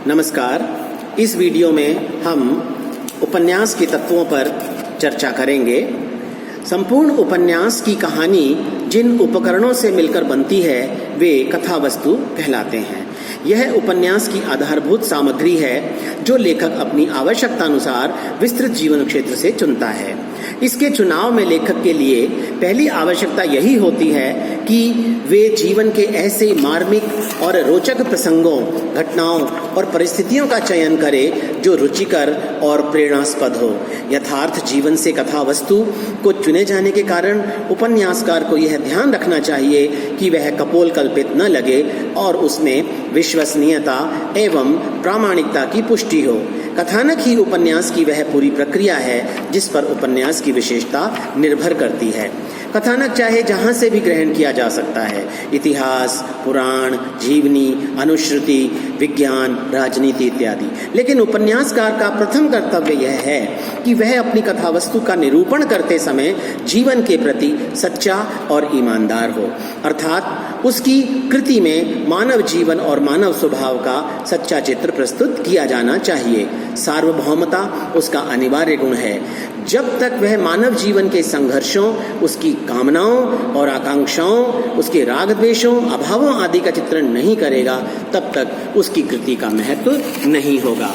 नमस्कार। इस वीडियो में हम उपन्यास के तत्वों पर चर्चा करेंगे। संपूर्ण उपन्यास की कहानी जिन उपकरणों से मिलकर बनती है वे कथा वस्तु कहलाते हैं। यह उपन्यास की आधारभूत सामग्री है जो लेखक अपनी आवश्यकता अनुसार विस्तृत जीवन क्षेत्र से चुनता है। इसके चुनाव में लेखक के लिए पहली आवश्यकता यही होती है कि वे जीवन के ऐसे मार्मिक और रोचक प्रसंगों, घटनाओं और परिस्थितियों का चयन करें जो रुचिकर और प्रेरणास्पद हो। यथार्थ जीवन से कथा वस्तु को चुने जाने के कारण उपन्यासकार को यह ध्यान रखना चाहिए कि वह कपोल कल्पित न लगे और उसमें विश्वसनीयता एवं प्रामाणिकता की पुष्टि हो। कथानक ही उपन्यास की वह पूरी प्रक्रिया है जिस पर उपन्यास की विशेषता निर्भर करती है। कथानक चाहे जहाँ से भी ग्रहण किया जा सकता है, इतिहास, पुराण, जीवनी, अनुश्रुति, विज्ञान, राजनीति इत्यादि। लेकिन उपन्यासकार का प्रथम कर्तव्य यह है कि वह अपनी कथा वस्तु का निरूपण करते समय जीवन के प्रति सच्चा और ईमानदार हो, अर्थात उसकी कृति में मानव जीवन और मानव स्वभाव का सच्चा चित्र प्रस्तुत किया जाना चाहिए। सार्वभौमता उसका अनिवार्य गुण है। जब तक वह मानव जीवन के संघर्षों, उसकी कामनाओं और आकांक्षाओं, उसके राग द्वेषों, अभावों आदि का चित्रण नहीं करेगा, तब तक उसकी कृति का महत्व नहीं होगा।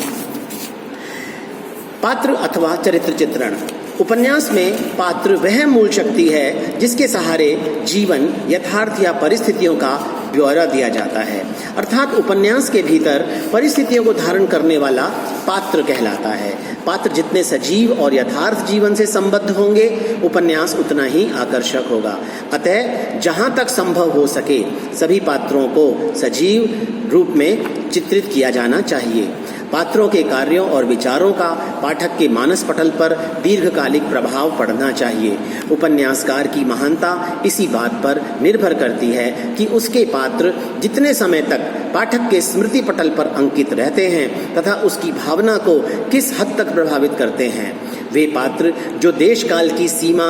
पात्र अथवा चरित्र चित्रण। उपन्यास में पात्र वह मूल शक्ति है जिसके सहारे जीवन, यथार्थ या परिस्थितियों का ब्यौरा दिया जाता है, अर्थात उपन्यास के भीतर परिस्थितियों को धारण करने वाला पात्र कहलाता है। पात्र जितने सजीव और यथार्थ जीवन से संबद्ध होंगे, उपन्यास उतना ही आकर्षक होगा। अतः जहाँ तक संभव हो सके सभी पात्रों को सजीव रूप में चित्रित किया जाना चाहिए। पात्रों के कार्यों और विचारों का पाठक के मानस पटल पर दीर्घकालिक प्रभाव पड़ना चाहिए। उपन्यासकार की महानता इसी बात पर निर्भर करती है कि उसके पात्र जितने समय तक पाठक के स्मृति पटल पर अंकित रहते हैं तथा उसकी भावना को किस हद तक प्रभावित करते हैं। वे पात्र जो देश काल की सीमा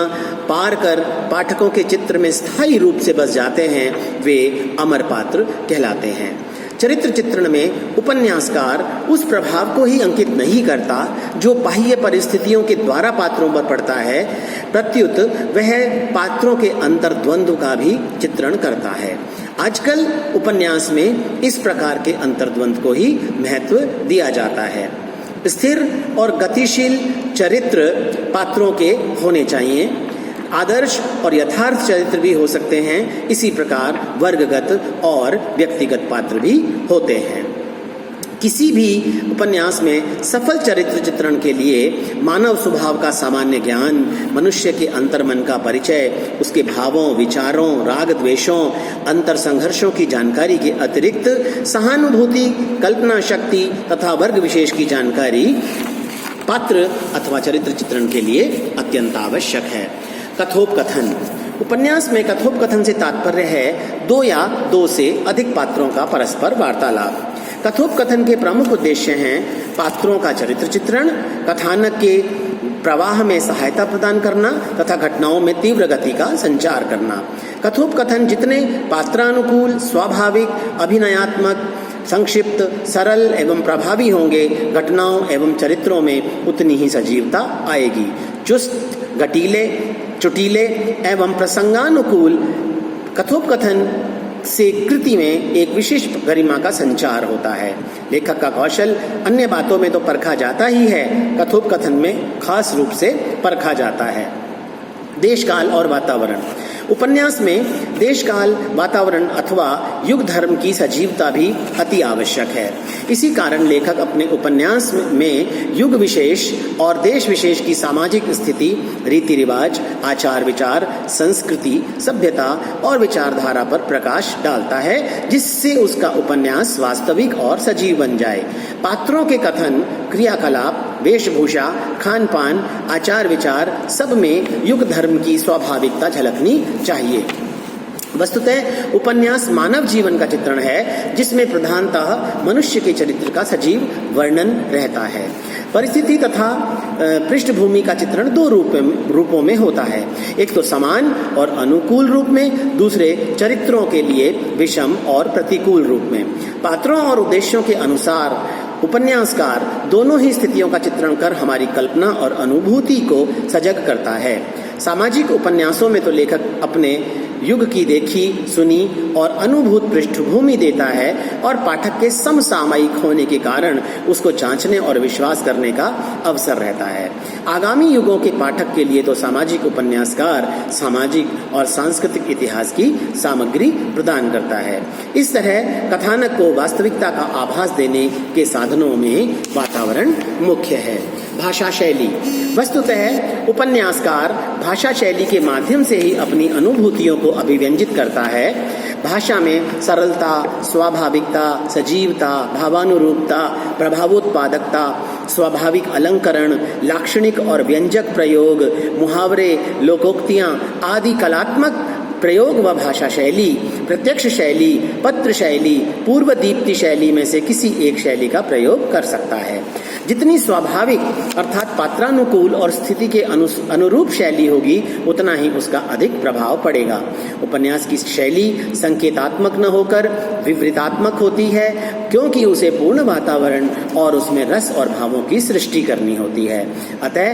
पार कर पाठकों के चित्र में स्थायी रूप से बस जाते हैं, वे अमर पात्र कहलाते हैं। चरित्र चित्रण में उपन्यासकार उस प्रभाव को ही अंकित नहीं करता जो बाह्य परिस्थितियों के द्वारा पात्रों पर पड़ता है, प्रत्युत वह पात्रों के अंतर्द्वंद्व का भी चित्रण करता है। आजकल उपन्यास में इस प्रकार के अंतर्द्वंद्व को ही महत्व दिया जाता है। स्थिर और गतिशील चरित्र पात्रों के होने चाहिए। आदर्श और यथार्थ चरित्र भी हो सकते हैं। इसी प्रकार वर्गगत और व्यक्तिगत पात्र भी होते हैं। किसी भी उपन्यास में सफल चरित्र चित्रण के लिए मानव स्वभाव का सामान्य ज्ञान, मनुष्य के अंतर्मन का परिचय, उसके भावों, विचारों, राग द्वेषों, अंतर संघर्षों की जानकारी के अतिरिक्त सहानुभूति, कल्पना शक्ति तथा वर्ग विशेष की जानकारी पात्र अथवा चरित्र चित्रण के लिए अत्यंत आवश्यक है। कथोपकथन। उपन्यास में कथोपकथन से तात्पर्य है दो या दो से अधिक पात्रों का परस्पर वार्तालाप। कथोपकथन के प्रमुख उद्देश्य हैं पात्रों का चरित्र चित्रण, कथानक के प्रवाह में सहायता प्रदान करना तथा घटनाओं में तीव्र गति का संचार करना। कथोपकथन जितने पात्रानुकूल, स्वाभाविक, अभिनयात्मक, संक्षिप्त, सरल एवं प्रभावी होंगे, घटनाओं एवं चरित्रों में उतनी ही सजीवता आएगी। चुस्त, गटीले, चुटीले एवं प्रसंगानुकूल कथोपकथन से कृति में एक विशेष गरिमा का संचार होता है। लेखक का कौशल अन्य बातों में तो परखा जाता ही है, कथोपकथन में खास रूप से परखा जाता है। देश काल और वातावरण। उपन्यास में देश काल, वातावरण अथवा युग धर्म की सजीवता भी अति आवश्यक है। इसी कारण लेखक अपने उपन्यास में युग विशेष और देश विशेष की सामाजिक स्थिति, रीति रिवाज, आचार विचार, संस्कृति, सभ्यता और विचारधारा पर प्रकाश डालता है, जिससे उसका उपन्यास वास्तविक और सजीव बन जाए। पात्रों के कथन, क्रियाकलाप, वेशभूषा, खान पान, आचार विचार सब में युग धर्म की स्वाभाविकता झलकनी चाहिए। वस्तुतः उपन्यास मानव जीवन का चित्रण है जिसमें प्रधानतः मनुष्य के चरित्र का सजीव वर्णन रहता है। परिस्थिति तथा पृष्ठभूमि का चित्रण दो रूपों में होता है, एक तो समान और अनुकूल रूप में, दूसरे चरित्रों के लिए विषम और प्रतिकूल रूप में। पात्रों और उद्देश्यों के अनुसार उपन्यासकार दोनों ही स्थितियों का चित्रण कर हमारी कल्पना और अनुभूति को सजग करता है। सामाजिक उपन्यासों में तो लेखक अपने युग की देखी सुनी और अनुभूत पृष्ठभूमि देता है और पाठक के समसामयिक होने के कारण उसको जांचने और विश्वास करने का अवसर रहता है। आगामी युगों के पाठक के लिए तो सामाजिक उपन्यासकार सामाजिक और सांस्कृतिक इतिहास की सामग्री प्रदान करता है। इस तरह कथानक को वास्तविकता का आभास देने के साधनों में वातावरण मुख्य है। भाषा शैली। वस्तुतः उपन्यासकार भाषा शैली के माध्यम से ही अपनी अनुभूतियों को अभिव्यंजित करता है। भाषा में सरलता, स्वाभाविकता, सजीवता, भावानुरूपता, प्रभावोत्पादकता, स्वाभाविक अलंकरण, लाक्षणिक और व्यंजक प्रयोग, मुहावरे, लोकोक्तियां आदि कलात्मक प्रयोग व भाषा शैली, प्रत्यक्ष शैली, पत्र शैली, पूर्व दीप्ति शैली में से किसी एक शैली का प्रयोग कर सकता है। जितनी स्वाभाविक अर्थात पात्रानुकूल और स्थिति के अनुरूप शैली होगी उतना ही उसका अधिक प्रभाव पड़ेगा। उपन्यास की शैली संकेतात्मक न होकर विवृतात्मक होती है, क्योंकि उसे पूर्ण वातावरण और उसमें रस और भावों की सृष्टि करनी होती है। अतः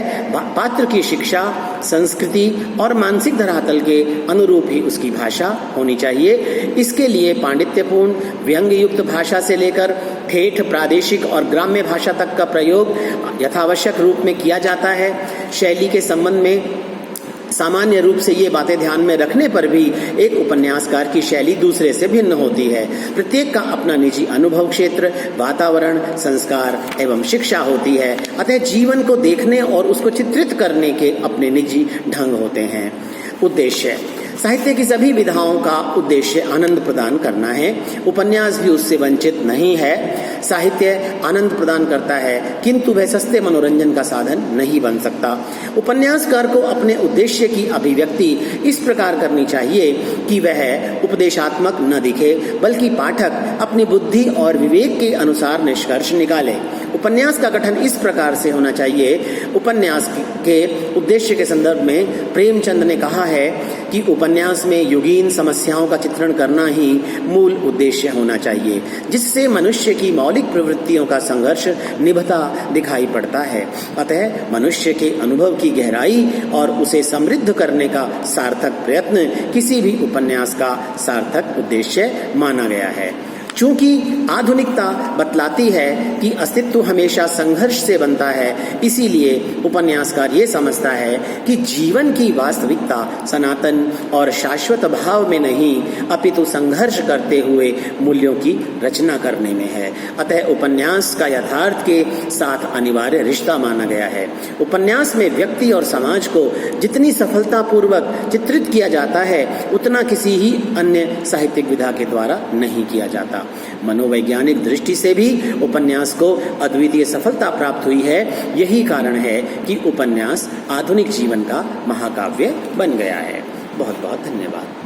पात्र की शिक्षा, संस्कृति और मानसिक धरातल के अनुरूप ही उसकी भाषा होनी चाहिए। इसके लिए पांडित्यपूर्ण व्यंग्य युक्त भाषा से लेकर ठेठ, प्रादेशिक और ग्राम्य भाषा तक का प्रयोग यथावश्यक रूप में किया जाता है। शैली के संबंध में सामान्य रूप से ये बातें ध्यान में रखने पर भी एक उपन्यासकार की शैली दूसरे से भिन्न होती है। प्रत्येक का अपना निजी अनुभव क्षेत्र, वातावरण, संस्कार एवं शिक्षा होती है। अतः जीवन को देखने और उसको चित्रित करने के अपने निजी ढंग होते हैं। उद्देश्य। साहित्य की सभी विधाओं का उद्देश्य आनंद प्रदान करना है। उपन्यास भी उससे वंचित नहीं है। साहित्य आनंद प्रदान करता है, किंतु वह सस्ते मनोरंजन का साधन नहीं बन सकता। उपन्यासकार को अपने उद्देश्य की अभिव्यक्ति इस प्रकार करनी चाहिए कि वह उपदेशात्मक न दिखे, बल्कि पाठक अपनी बुद्धि और विवेक के अनुसार निष्कर्ष निकाले। उपन्यास का गठन इस प्रकार से होना चाहिए। उपन्यास के उद्देश्य के संदर्भ में प्रेमचंद ने कहा है कि उपन्यास में युगीन समस्याओं का चित्रण करना ही मूल उद्देश्य होना चाहिए, जिससे मनुष्य की मौलिक प्रवृत्तियों का संघर्ष निभता दिखाई पड़ता है। अतः मनुष्य के अनुभव की गहराई और उसे समृद्ध करने का सार्थक प्रयत्न किसी भी उपन्यास का सार्थक उद्देश्य माना गया है। चूंकि आधुनिकता बतलाती है कि अस्तित्व हमेशा संघर्ष से बनता है, इसीलिए उपन्यासकार ये समझता है कि जीवन की वास्तविकता सनातन और शाश्वत भाव में नहीं, अपितु संघर्ष करते हुए मूल्यों की रचना करने में है। अतः उपन्यास का यथार्थ के साथ अनिवार्य रिश्ता माना गया है। उपन्यास में व्यक्ति और समाज को जितनी सफलतापूर्वक चित्रित किया जाता है, उतना किसी ही अन्य साहित्यिक विधा के द्वारा नहीं किया जाता। मनोवैज्ञानिक दृष्टि से भी उपन्यास को अद्वितीय सफलता प्राप्त हुई है। यही कारण है कि उपन्यास आधुनिक जीवन का महाकाव्य बन गया है। बहुत बहुत धन्यवाद।